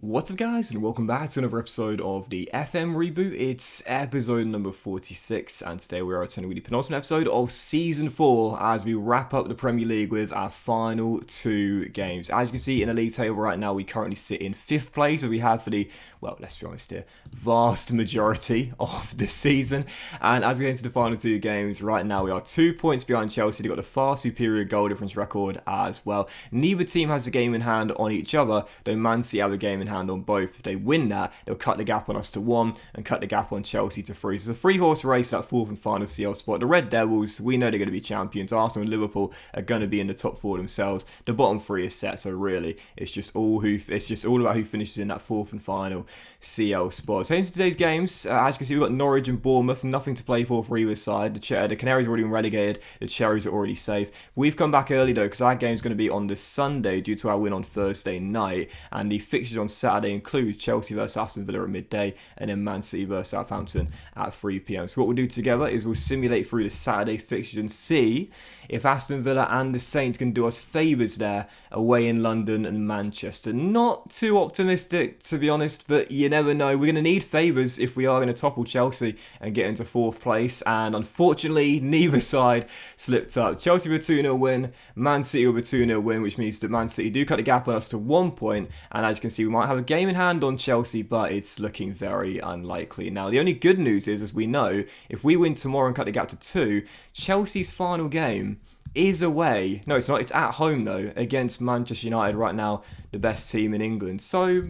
What's up guys, and welcome back to another episode of the FM Reboot. It's episode number 46, and today we are attending with the penultimate episode of Season 4 as we wrap up the Premier League with our final two games. As you can see in the league table right now, we currently sit in 5th place as we have for the, well, let's be honest here, vast majority of the season. And as we get into the final two games, right now we are 2 points behind Chelsea. They've got a far superior goal difference record as well. Neither team has a game in hand on each other, though Man City have a game in hand on both. If they win that, they'll cut the gap on us to 1 and cut the gap on Chelsea to 3. So it's a 3-horse race, that 4th and final CL spot. The Red Devils, we know they're going to be champions. Arsenal and Liverpool are going to be in the top 4 themselves. The bottom 3 is set, so really it's just all about who finishes in that 4th and final CL spot. So into today's games, as you can see, we've got Norwich and Bournemouth, nothing to play for either side. The Canaries are already been relegated, the Cherries are already safe. We've come back early though, because our game's going to be on this Sunday due to our win on Thursday night, and the fixtures on Saturday include Chelsea versus Aston Villa at midday, and then Man City versus Southampton at 3 p.m. So what we'll do together is we'll simulate through the Saturday fixtures and see if Aston Villa and the Saints can do us favours there away in London and Manchester. Not too optimistic, to be honest, but you never know. We're going to need favours if we are going to topple Chelsea and get into 4th place, and unfortunately neither side slipped up. Chelsea with a 2-0 win, Man City with a 2-0 win, which means that Man City do cut the gap on us to 1 point, and as you can see, we might have a game in hand on Chelsea, but it's looking very unlikely. Now, the only good news is, as we know, if we win tomorrow and cut the gap to 2, Chelsea's final game is away. No, it's not. It's at home, though, against Manchester United right now, the best team in England. So,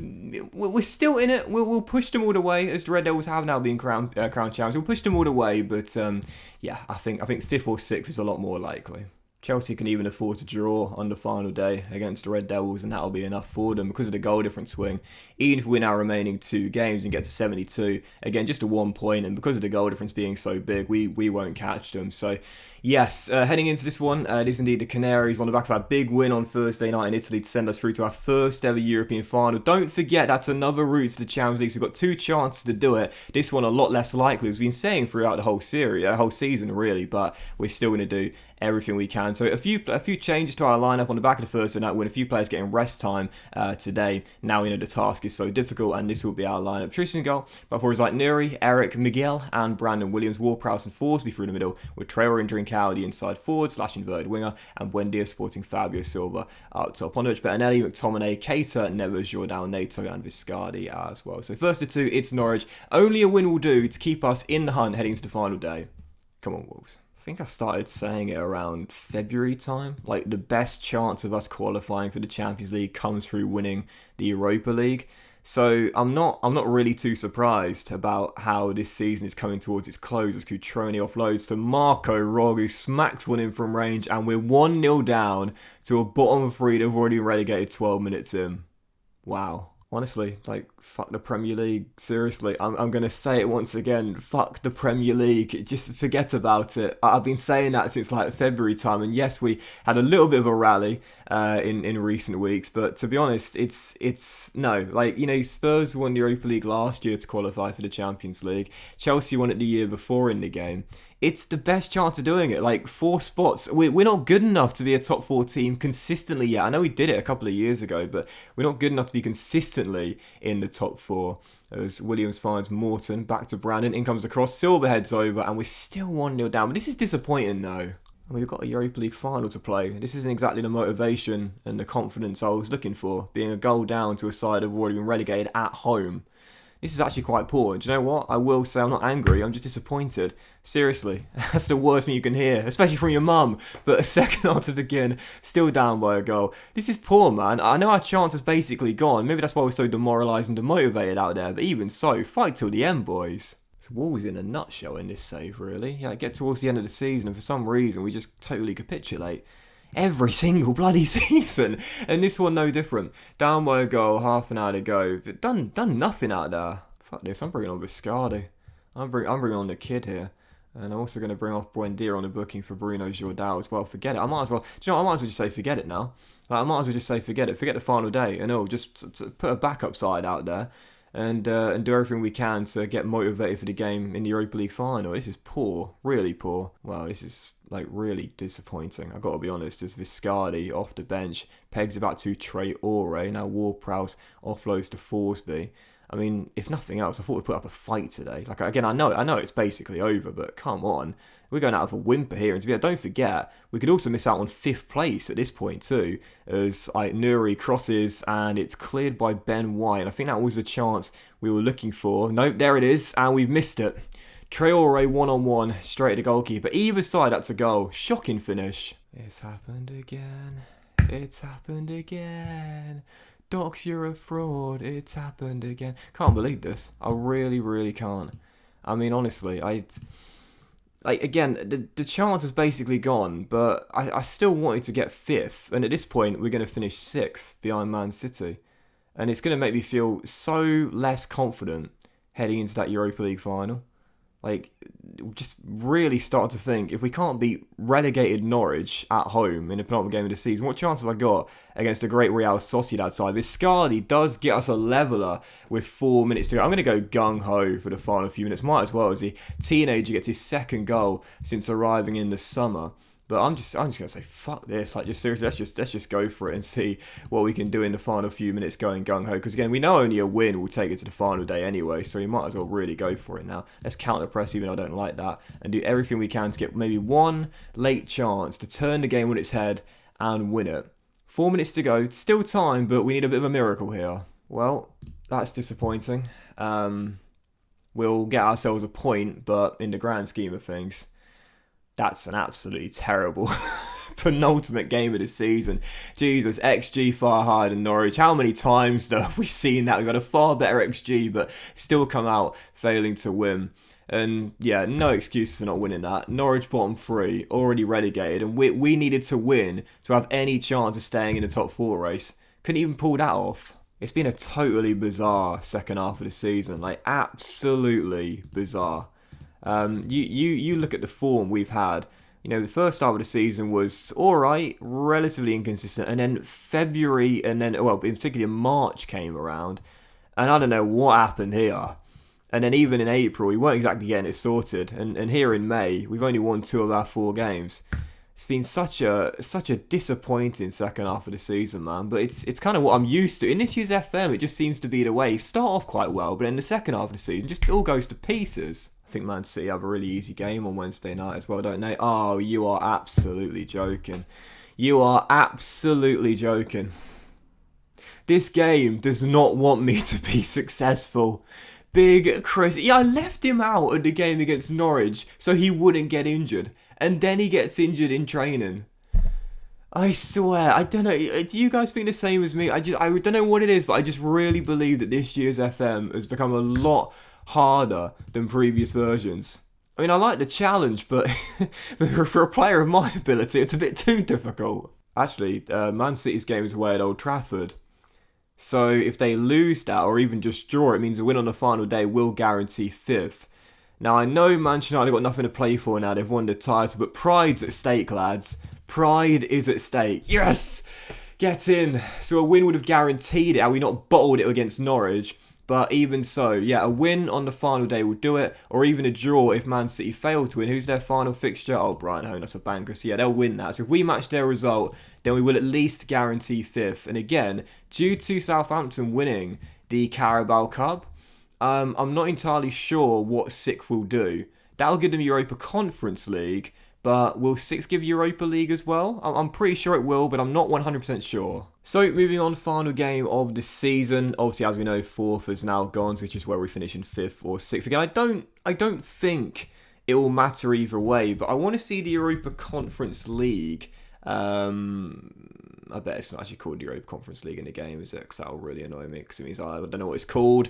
we're still in it. We'll push them all the way, as the Red Devils have now been crowned champions. We'll push them all the way, but yeah, I think 5th or 6th is a lot more likely. Chelsea can even afford to draw on the final day against the Red Devils, and that'll be enough for them because of the goal difference swing. Even if we win our remaining 2 games and get to 72, again, just a 1 point, and because of the goal difference being so big, we won't catch them. So, yes, heading into this one, it is indeed the Canaries on the back of our big win on Thursday night in Italy to send us through to our first ever European final. Don't forget, that's another route to the Champions League, so we've got 2 chances to do it. This one a lot less likely, as we've been saying throughout the whole season, really, but we're still going to do everything we can. So a few changes to our lineup on the back of the Thursday night win. A few players getting rest time today. Now we know the task is so difficult, and this will be our lineup. Tristan goal, but for us like Nuri, Eric, Miguel, and Brandon Williams. Ward-Prowse and Forsby through the middle, with Traore and Trincao the inside forward / inverted winger, and Buendia supporting Fabio Silva up top. On which Bettinelli, McTominay, Keita, Neves, Jordan, Nato, and Viscardi as well. So first of 2, it's Norwich. Only a win will do to keep us in the hunt heading into the final day. Come on, Wolves. I think I started saying it around February time. Like, the best chance of us qualifying for the Champions League comes through winning the Europa League. So I'm not really too surprised about how this season is coming towards its close as Cutrone offloads to Marco Rog, who smacks one in from range, and we're 1-0 down to a bottom 3 that have already been relegated 12 minutes in. Wow. Honestly, like, fuck the Premier League. Seriously, I'm going to say it once again. Fuck the Premier League. Just forget about it. I've been saying that since, like, February time. And yes, we had a little bit of a rally in recent weeks. But to be honest, it's no. Like, you know, Spurs won the Europa League last year to qualify for the Champions League. Chelsea won it the year before in the game. It's the best chance of doing it. Like, 4 spots. We're not good enough to be a top 4 team consistently yet. I know we did it a couple of years ago, but we're not good enough to be consistently in the top 4. As Williams finds Morton, back to Brandon. In comes the cross. Silva heads over, and we're still 1-0 down. But this is disappointing, though. We've got a Europa League final to play. This isn't exactly the motivation and the confidence I was looking for, being a goal down to a side that have already been relegated at home. This is actually quite poor. Do you know what? I will say I'm not angry. I'm just disappointed. Seriously. That's the worst thing you can hear, especially from your mum. But a second on to begin, still down by a goal. This is poor, man. I know our chance is basically gone. Maybe that's why we're so demoralised and demotivated out there. But even so, fight till the end, boys. It's Wolves in a nutshell in this save, really. Yeah, get towards the end of the season, and for some reason, we just totally capitulate. Every single bloody season, and this one no different. Down by a goal, half an hour to go. But done nothing out there. Fuck this, I'm bringing on Viscardi. I'm bringing on the kid here. And I'm also going to bring off Buendia on the booking for Bruno Jordao as well. Forget it. I might as well just say forget it now. Like, I might as well just say forget it. Forget the final day and all. Just to put a backup side out there. and do everything we can to get motivated for the game in the Europa League Final. This is poor, really poor. Wow, this is like really disappointing. I've got to be honest. There's Viscardi off the bench, pegs about to Traore. Now Ward-Prowse offloads to Forsby. I mean, if nothing else, I thought we'd put up a fight today. Like, again, I know it's basically over, but come on. We're going out of a whimper here. And to be honest, don't forget, we could also miss out on 5th place at this point too, as like Nuri crosses and it's cleared by Ben White. And I think that was the chance we were looking for. Nope, there it is, and we've missed it. Traore one-on-one, straight at the goalkeeper. Either side, that's a goal. Shocking finish. It's happened again. It's happened again. Docs, you're a fraud. It's happened again. Can't believe this. I really, really can't. I mean, honestly, again, the chance is basically gone, but I still wanted to get 5th. And at this point, we're going to finish 6th behind Man City. And it's going to make me feel so less confident heading into that Europa League final. Like, just really start to think, if we can't beat relegated Norwich at home in the penultimate game of the season, what chance have I got against a great Real Sociedad side? Viscardi does get us a leveller with 4 minutes to go. I'm going to go gung-ho for the final few minutes. Might as well, as the teenager gets his 2nd goal since arriving in the summer. But I'm just gonna say fuck this. Like, just seriously, let's just go for it and see what we can do in the final few minutes going gung ho. Because again, we know only a win will take it to the final day anyway, so we might as well really go for it now. Let's counter press, even though I don't like that, and do everything we can to get maybe one late chance to turn the game on its head and win it. 4 minutes to go, still time, but we need a bit of a miracle here. Well, that's disappointing. We'll get ourselves a point, but in the grand scheme of things, that's an absolutely terrible penultimate game of the season. Jesus, XG far higher than Norwich. How many times though have we seen that? We've got a far better XG, but still come out failing to win. And yeah, no excuse for not winning that. Norwich bottom 3, already relegated, and we needed to win to have any chance of staying in the top 4 race. Couldn't even pull that off. It's been a totally bizarre second half of the season, like absolutely bizarre. You look at the form we've had. You know, the first half of the season was alright, relatively inconsistent, and then February and then, well, in particular March came around, and I don't know what happened here. And then even in April, we weren't exactly getting it sorted, and here in May, we've only won 2 of our 4 games. It's been such a disappointing second half of the season, man. But it's kind of what I'm used to. In this year's FM, it just seems to be the way. Start off quite well, but in the second half of the season, just all goes to pieces. I think Man City have a really easy game on Wednesday night as well, don't they? Oh, you are absolutely joking. You are absolutely joking. This game does not want me to be successful. Big Chris. Yeah, I left him out of the game against Norwich so he wouldn't get injured. And then he gets injured in training. I swear, I don't know. Do you guys think the same as me? I don't know what it is, but I just really believe that this year's FM has become a lot harder than previous versions. I mean, I like the challenge, but for a player of my ability, it's a bit too difficult. Actually, Man City's game is away at Old Trafford. So if they lose that, or even just draw, it means a win on the final day will guarantee 5th. Now, I know Manchester United have got nothing to play for now. They've won the title, but pride's at stake, lads. Pride is at stake. Yes! Get in. So a win would have guaranteed it had we not bottled it against Norwich. But even so, yeah, a win on the final day will do it, or even a draw if Man City fail to win. Who's their final fixture? Oh, Brighton home, that's a banker. So yeah, they'll win that. So if we match their result, then we will at least guarantee 5th. And again, due to Southampton winning the Carabao Cup, I'm not entirely sure what 6th will do. That'll give them Europa Conference League, but will 6th give Europa League as well? I'm pretty sure it will, but I'm not 100% sure. So, moving on, final game of the season. Obviously, as we know, 4th is now gone, so it's just where we finish in 5th or 6th. Again, I don't think it will matter either way, but I want to see the Europa Conference League. I bet it's not actually called the Europa Conference League in the game, is it? Because that'll really annoy me, because it means I don't know what it's called.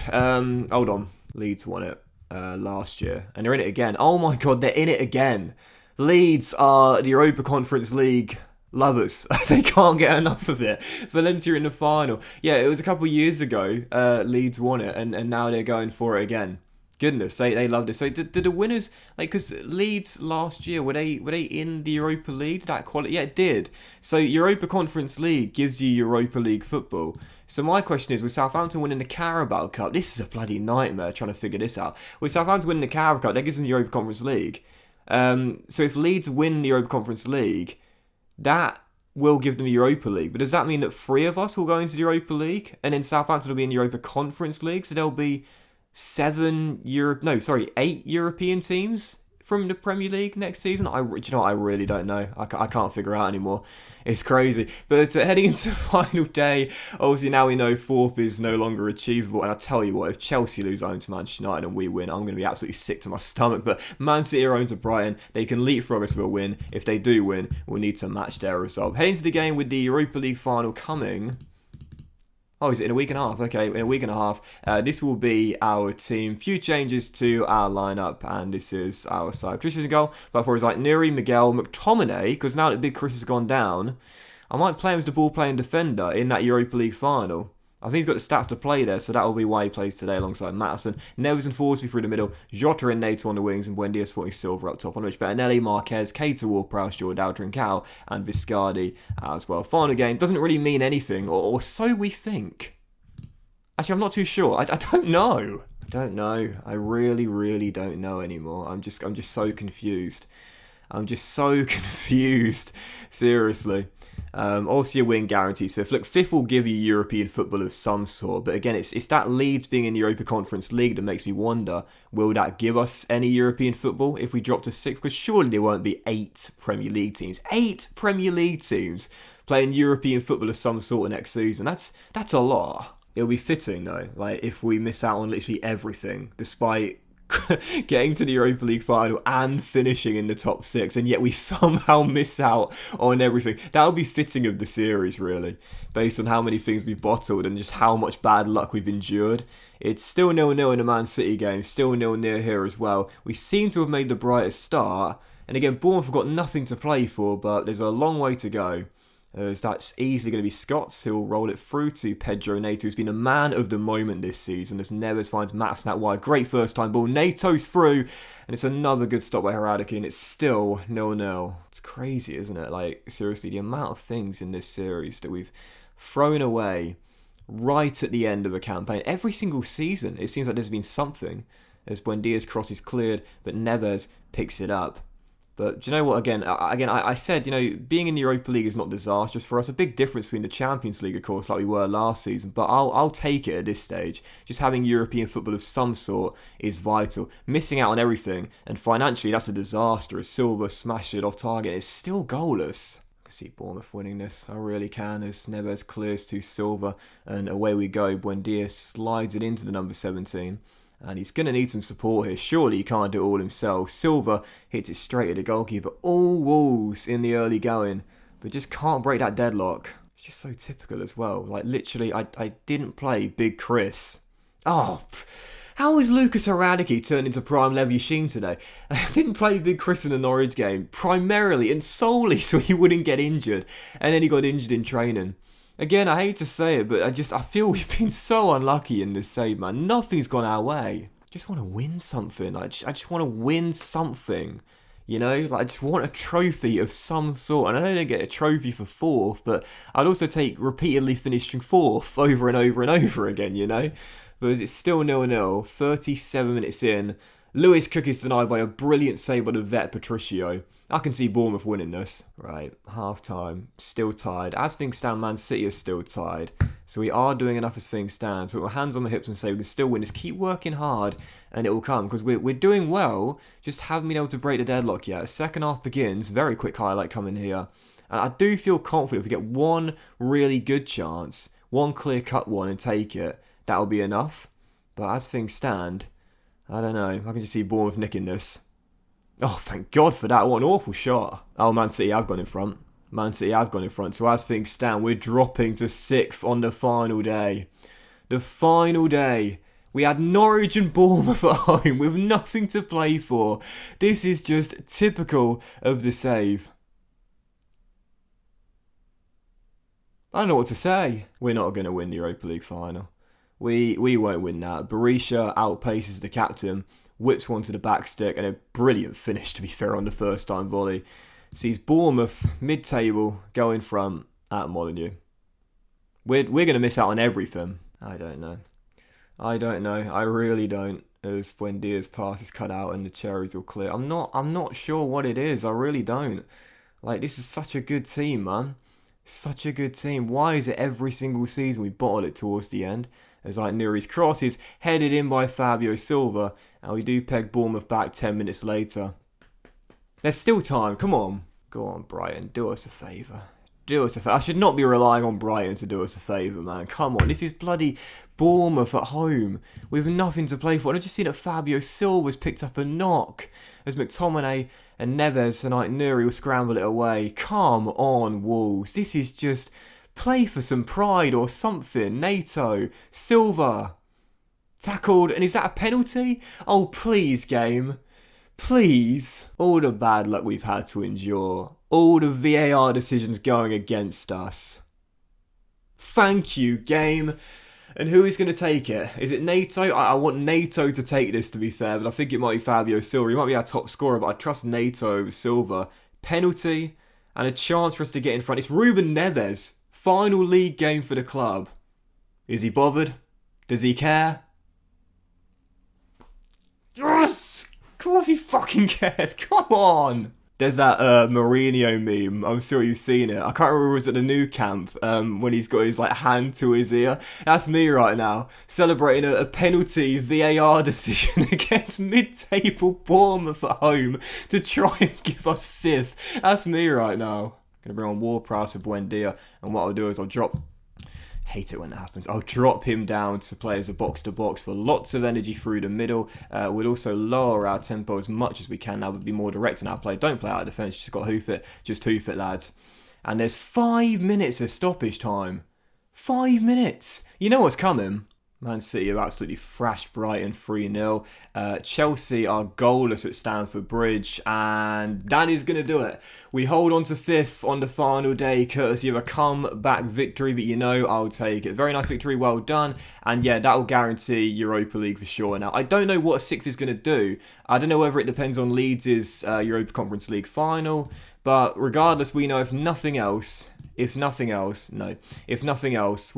Hold on. Leeds won it last year, and they're in it again. Oh my god, they're in it again. Leeds are the Europa Conference League lovers. They can't get enough of it. Valencia in the final. Yeah, it was a couple of years ago. Leeds won it, and now they're going for it again. Goodness, they loved it. So did the winners, like, because Leeds last year, were they in the Europa League? That quality, yeah, it did. So Europa Conference League gives you Europa League football. So my question is, with Southampton winning the Carabao Cup, this is a bloody nightmare trying to figure this out. With Southampton winning the Carabao Cup, that gives them the Europa Conference League. So if Leeds win the Europa Conference League, that will give them the Europa League. But does that mean that 3 of us will go into the Europa League? And then Southampton will be in the Europa Conference League? So there'll be 8 European teams from the Premier League next season. I really don't know. I can't figure out anymore. It's crazy. But heading into the final day, obviously now we know 4th is no longer achievable. And I tell you what, if Chelsea lose home to Manchester United and we win, I'm going to be absolutely sick to my stomach. But Man City are home to Brighton. They can leapfrog us with a win. If they do win, we'll need to match their result. Heading to the game with the Europa League final coming. Oh, is it in a week and a half? Okay, in a week and a half. This will be our team. Few changes to our lineup, and this is our side. Patricia's in goal, but for like Nuri, Miguel, McTominay, because now that Big Chris has gone down, I might play him as the ball-playing defender in that Europa League final. I think he's got the stats to play there, so that will be why he plays today alongside Maddison. Neves and Forsby through the middle, Jota and Nato on the wings, and Buendia supporting Silva up top, on which Bettinelli, Marquez, Keita, Ward-Prowse, Jordao, Trincao, and Viscardi as well. Final game doesn't really mean anything, or so we think. Actually, I'm not too sure. I don't know. I don't know. I really, really don't know anymore. I'm just so confused. I'm just so confused. Seriously. Obviously, a win guarantees 5th. Look, 5th will give you European football of some sort. But again, it's that Leeds being in the Europa Conference League that makes me wonder, will that give us any European football if we drop to 6th? Because surely there won't be 8 Premier League teams. 8 Premier League teams playing European football of some sort next season. That's a lot. It'll be fitting though, like if we miss out on literally everything, despite getting to the Europa League final and finishing in the top 6, and yet we somehow miss out on everything. That would be fitting of the series, really, based on how many things we've bottled and just how much bad luck we've endured. It's still 0-0 in the Man City game, still 0-0 here as well. We seem to have made the brightest start, and again, Bournemouth have got nothing to play for, but there's a long way to go. As that's easily going to be Scott's, who'll roll it through to Pedro Neto, who's been a man of the moment this season, as Neves finds Matt Snap wide. Great first time ball. Neto's through, and it's another good stop by Haradaki, and it's still 0-0. It's crazy, isn't it? Like, seriously, the amount of things in this series that we've thrown away right at the end of a campaign. Every single season, it seems like there's been something, as Buendia's cross is cleared, but Neves picks it up. But do you know what, again, I said, being in the Europa League is not disastrous for us. A big difference between the Champions League, of course, like we were last season. But I'll take it at this stage. Just having European football of some sort is vital. Missing out on everything, and financially, that's a disaster. As Silva smashed it off target, it's still goalless. I can see Bournemouth winning this. I really can, as Neves clears to Silva. And away we go. Buendia slides it into the number 17. And he's going to need some support here. Surely he can't do it all himself. Silva hits it straight at the goalkeeper. All walls in the early going. But just can't break that deadlock. It's just so typical as well. Like, literally, I didn't play Big Chris. Oh, how is Lucas Haradaki turned into Prime Lev Yashin today? I didn't play Big Chris in the Norwich game. Primarily and solely so he wouldn't get injured. And then he got injured in training. Again, I hate to say it, but I feel we've been so unlucky in this save, man. Nothing's gone our way. I just want to win something. I just want to win something. Like, I just want a trophy of some sort. And I know they get a trophy for 4th, but I'd also take repeatedly finishing 4th over and over and over again, But it's still 0-0, 37 minutes in. Lewis Cook is denied by a brilliant save by the vet Patricio. I can see Bournemouth winning this. Right, half-time, still tied. As things stand, Man City is still tied. So we are doing enough as things stand. So we'll hands on the hips and say we can still win. Just keep working hard and it will come. Because we're doing well, just haven't been able to break the deadlock yet. Second half begins. Very quick highlight coming here. And I do feel confident if we get one really good chance, one clear-cut one and take it, that'll be enough. But as things stand, I don't know. I can just see Bournemouth nicking this. Oh, thank God for that. What an awful shot. Oh, Man City have gone in front. So as things stand, we're dropping to 6th on the final day. The final day. We had Norwich and Bournemouth at home with nothing to play for. This is just typical of the save. I don't know what to say. We're not going to win the Europa League final. We won't win that. Berisha outpaces the captain. Whips one to the back stick, and a brilliant finish, to be fair, on the first time volley. Sees Bournemouth, mid-table, go in front at Molineux. We're going to miss out on everything. I don't know. I really don't. As Buendia's pass is cut out and the cherries all clear. I'm not sure what it is. I really don't. Like, this is such a good team, man. Such a good team. Why is it every single season we bottle it towards the end? As like Nuri's cross is headed in by Fabio Silva, and we do peg Bournemouth back 10 minutes later. There's still time. Come on. Go on, Brighton. Do us a favour. Do us a favour. I should not be relying on Brighton to do us a favour, man. Come on. This is bloody Bournemouth at home with nothing to play for. And I've just seen that Fabio Silva's picked up a knock as McTominay and Neves and like Nuri will scramble it away. Come on, Wolves. This is just play for some pride or something. Nato, Silva, tackled. And is that a penalty? Oh, please, game. Please. All the bad luck we've had to endure. All the VAR decisions going against us. Thank you, game. And who is going to take it? Is it Nato? I want Nato to take this, to be fair, but I think it might be Fabio Silva. He might be our top scorer, but I trust Nato over Silva. Penalty and a chance for us to get in front. It's Ruben Neves. Final league game for the club. Is he bothered? Does he care? Yes! Of course he fucking cares. Come on. There's that Mourinho meme. I'm sure you've seen it. I can't remember if it was at the new camp when he's got his like hand to his ear. That's me right now, celebrating a penalty VAR decision against mid-table Bournemouth at home to try and give us fifth. That's me right now. Gonna bring on Ward-Prowse for Buendia, and what I'll do is I'll drop. Hate it when that happens. I'll drop him down to play as a box-to-box for lots of energy through the middle. We'll also lower our tempo as much as we can now. We'll be more direct in our play. Don't play out of defence. Just got to hoof it. Just hoof it, lads. And there's 5 minutes of stoppage time. 5 minutes. You know what's coming. Man City have absolutely thrashed Brighton 3-0. Chelsea are goalless at Stamford Bridge, and that is going to do it. We hold on to fifth on the final day, courtesy of a comeback victory, but you know I'll take it. Very nice victory, well done. And yeah, that will guarantee Europa League for sure. Now, I don't know what sixth is going to do. I don't know whether it depends on Leeds' Europa Conference League final, but regardless, we know if nothing else, we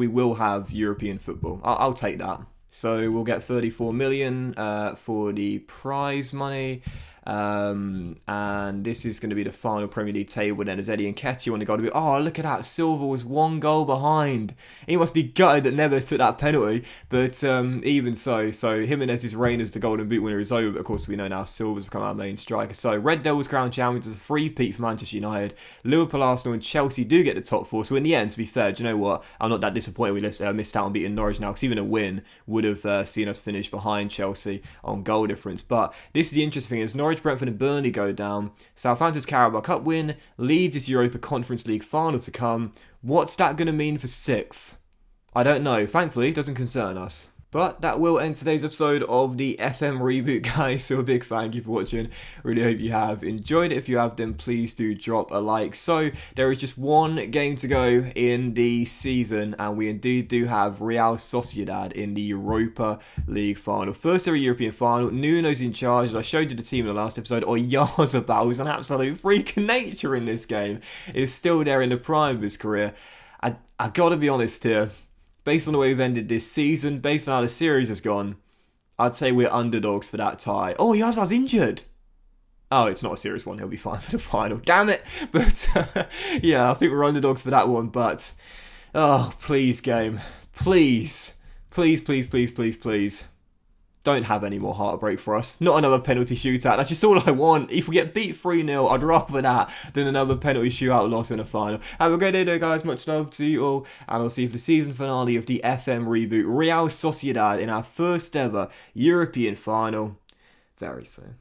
will have European football. I'll take that. So we'll get 34 million for the prize money. And this is going to be the final Premier League table then, as Eddie Nketiah on the goal to be. Oh, look at that. Silva was 1 goal behind. He must be gutted that Neves took that penalty. But even so Jimenez's reign as the Golden Boot winner is over. But of course, we know now Silva's become our main striker. So Red Devils crown champions as a three-peat for Manchester United. Liverpool, Arsenal and Chelsea do get the top 4. So in the end, to be fair, do you know what? I'm not that disappointed we missed out on beating Norwich now, because even a win would have seen us finish behind Chelsea on goal difference. But this is the interesting thing, is Norwich, Brentford and Burnley go down. Southampton's Carabao Cup win. Leeds is Europa Conference League final to come. What's that going to mean for 6th? I don't know. Thankfully, it doesn't concern us. But that will end today's episode of the FM Reboot, guys. So a big thank you for watching. Really hope you have enjoyed it. If you have, then please do drop a like. So there is just one game to go in the season, and we indeed do have Real Sociedad in the Europa League Final. First ever European final. Nuno's in charge. As I showed you the team in the last episode, Oyarzabal, who's an absolute freak of nature in this game, is still there in the prime of his career. I gotta be honest here. Based on the way we've ended this season, based on how the series has gone, I'd say we're underdogs for that tie. Oh, Yazbal's injured. Oh, it's not a serious one. He'll be fine for the final. Damn it. But, yeah, I think we're underdogs for that one. But, oh, please, game. Please. Please, please, please, please, please. Don't have any more heartbreak for us. Not another penalty shootout. That's just all I want. If we get beat 3-0, I'd rather that than another penalty shootout loss in a final. Have a great day, though, guys. Much love to you all. And I'll see you for the season finale of the FM Reboot. Real Sociedad in our first ever European final very soon.